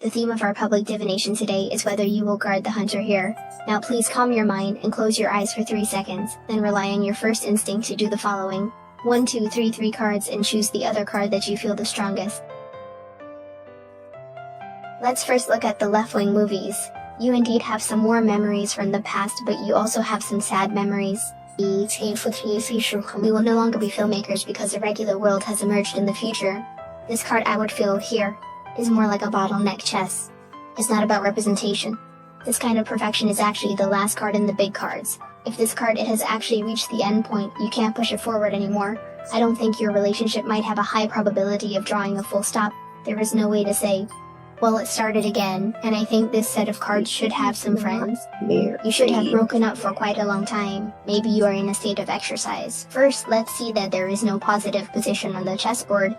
The theme of our public divination today is whether you will guard the hunter here. Now please calm your mind and close your eyes for 3 seconds, then rely on your first instinct to do the following. 1, 2, 3, 3 cards and choose the other card that you feel the strongest. Let's first look at the left-wing movies. You indeed have some warm memories from the past, but you also have some sad memories. We will no longer be filmmakers because the regular world has emerged in the future. This card I would feel here is more like a bottleneck chess. It's not about representation. This kind of perfection is actually the last card in the big cards. If this card it has actually reached the end point, you can't push it forward anymore. I don't think your relationship might have a high probability of drawing a full stop. There is no way to say, well, it started again, and I think this set of cards should have some friends. You should have broken up for quite a long time. Maybe you are in a state of exercise. First, let's see that there is no positive position on the chessboard.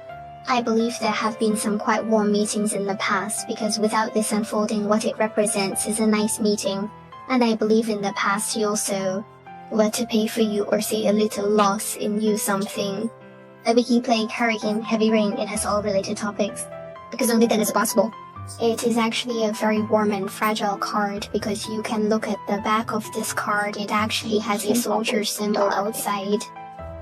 I believe there have been some quite warm meetings in the past, because without this unfolding, what it represents is a nice meeting. And I believe in the past he also were to pay for you or say a little loss in you something. A wiki plague, hurricane, heavy rain, it has all related topics. Because only then is it possible. It is actually a very warm and fragile card, because you can look at the back of this card, it actually has a soldier symbol outside.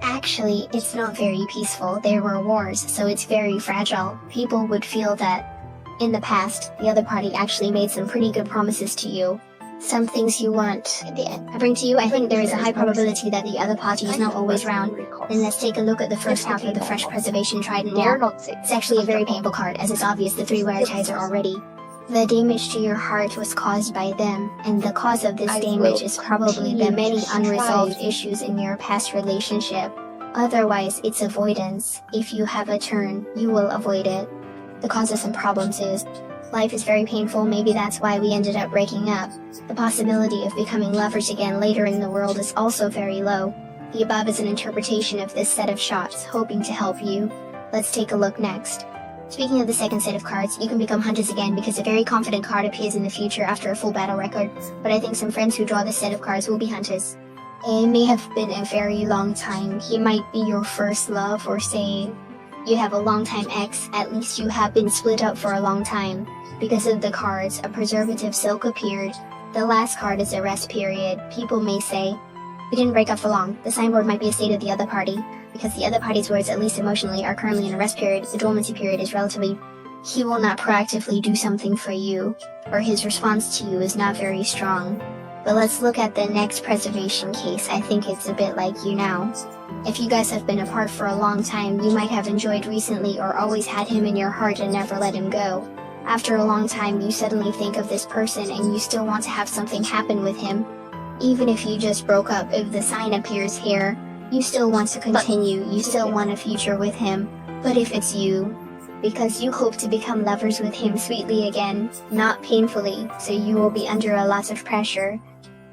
Actually, it's not very peaceful. There were wars, so it's very fragile. People would feel that in the past, the other party actually made some pretty good promises to you. Some things you want I bring to you. I think there is a high probability that the other party is not always round. Then let's take a look at the first half of the Fresh Preservation Trident now. It's actually a very painful card, as it's obvious the 3 wire ties are already. The damage to your heart was caused by them, and the cause of this damage is probably the many unresolved issues in your past relationship. Otherwise, it's avoidance. If you have a turn, you will avoid it. The cause of some problems is life is very painful. Maybe that's why we ended up breaking up. The possibility of becoming lovers again later in the world is also very low. The above is an interpretation of this set of shots, hoping to help you. Let's take a look next. Speaking of the second set of cards, you can become hunters again because a very confident card appears in the future after a full battle record, but I think some friends who draw this set of cards will be hunters. It may have been a very long time. He might be your first love, or say you have a long-time ex. At least you have been split up for a long time. Because of the cards, a preservative silk appeared. The last card is a rest period. People may say, we didn't break up for long. The signboard might be a state of the other party, because the other party's words, at least emotionally, are currently in a rest period. The dormancy period is relatively. He will not proactively do something for you, or his response to you is not very strong. But let's look at the next preservation case. I think it's a bit like you now. If you guys have been apart for a long time, you might have enjoyed recently or always had him in your heart and never let him go. After a long time, you suddenly think of this person and you still want to have something happen with him. Even if you just broke up, if the sign appears here, you still want to continue, you still want a future with him. But if it's you, because you hope to become lovers with him sweetly again, not painfully, so you will be under a lot of pressure.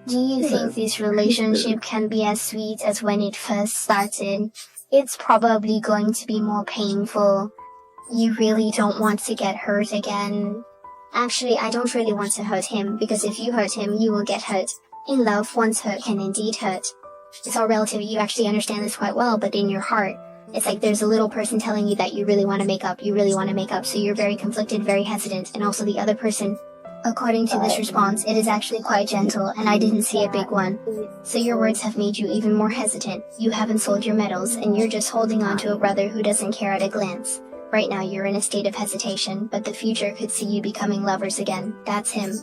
Do you think this relationship can be as sweet as when it first started? It's probably going to be more painful. You really don't want to get hurt again. Actually, I don't really want to hurt him, because if you hurt him, you will get hurt. In love, one's hurt can indeed hurt. It's all relative. You actually understand this quite well, but in your heart, it's like there's a little person telling you that you really want to make up, so you're very conflicted, very hesitant, and also the other person. According to this response, it is actually quite gentle, and I didn't see a big one. So your words have made you even more hesitant. You haven't sold your medals, and you're just holding on to a brother who doesn't care at a glance. Right now you're in a state of hesitation, but the future could see you becoming lovers again. That's him.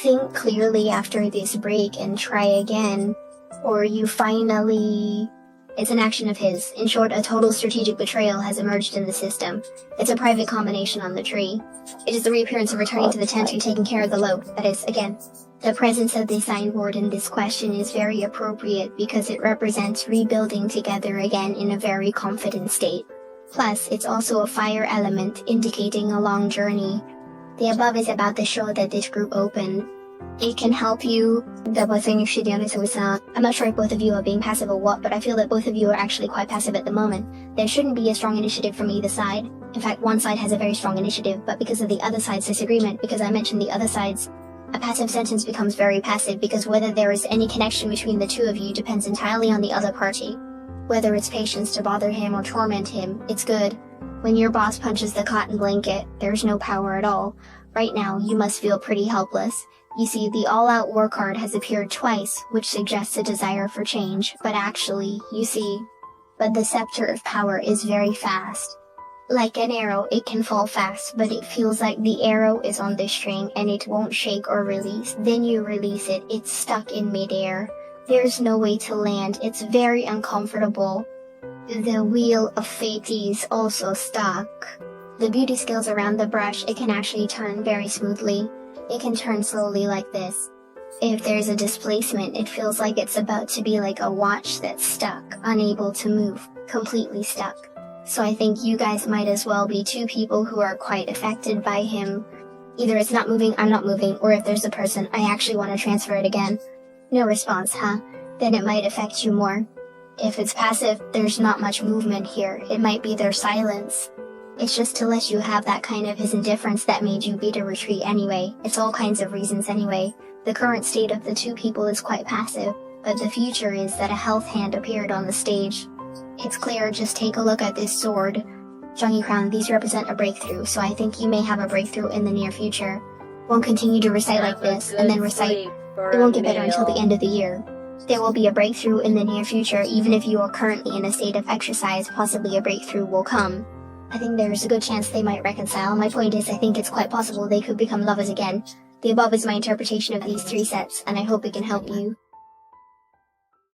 Think clearly after this break and try again. Or you finally... It's an action of his. In short, a total strategic betrayal has emerged in the system. It's a private combination on the tree. It is the reappearance of returning to the tent and taking care of the load. That is, again, the presence of the signboard in this question is very appropriate because it represents rebuilding together again in a very confident state. Plus, it's also a fire element, indicating a long journey. The above is about the show that this group opened. It can help you. I'm not sure if both of you are being passive or what, but I feel that both of you are actually quite passive at the moment. There shouldn't be a strong initiative from either side. In fact, one side has a very strong initiative, but because of the other side's disagreement, because I mentioned the other side's, a passive sentence becomes very passive, because whether there is any connection between the two of you depends entirely on the other party. Whether it's patience to bother him or torment him, it's good. When your boss punches the cotton blanket, there's no power at all. Right now, you must feel pretty helpless. You see, the all-out war card has appeared twice, which suggests a desire for change, but actually, but the scepter of power is very fast. Like an arrow, it can fall fast, but it feels like the arrow is on the string and it won't shake or release. Then you release it, it's stuck in midair. There's no way to land, it's very uncomfortable. The wheel of fate is also stuck. The beauty skills around the brush, it can actually turn very smoothly. It can turn slowly like this. If there's a displacement, it feels like it's about to be like a watch that's stuck, unable to move, completely stuck. So I think you guys might as well be two people who are quite affected by him. Either it's not moving, I'm not moving, or if there's a person, I actually want to transfer it again. No response, huh? Then it might affect you more. If it's passive, there's not much movement here. It might be their silence. It's just to let you have that kind of his indifference that made you beat a retreat anyway. It's all kinds of reasons anyway. The current state of the two people is quite passive, but the future is that a health hand appeared on the stage. It's clear, just take a look at this sword. Zhangyi Crown, these represent a breakthrough, so I think you may have a breakthrough in the near future. Won't continue to recite like this, and then recite. It won't get better until the end of the year. There will be a breakthrough in the near future, even if you are currently in a state of exercise, possibly a breakthrough will come. I think there's a good chance they might reconcile. My point is, I think it's quite possible they could become lovers again. The above is my interpretation of these three sets, and I hope it can help you.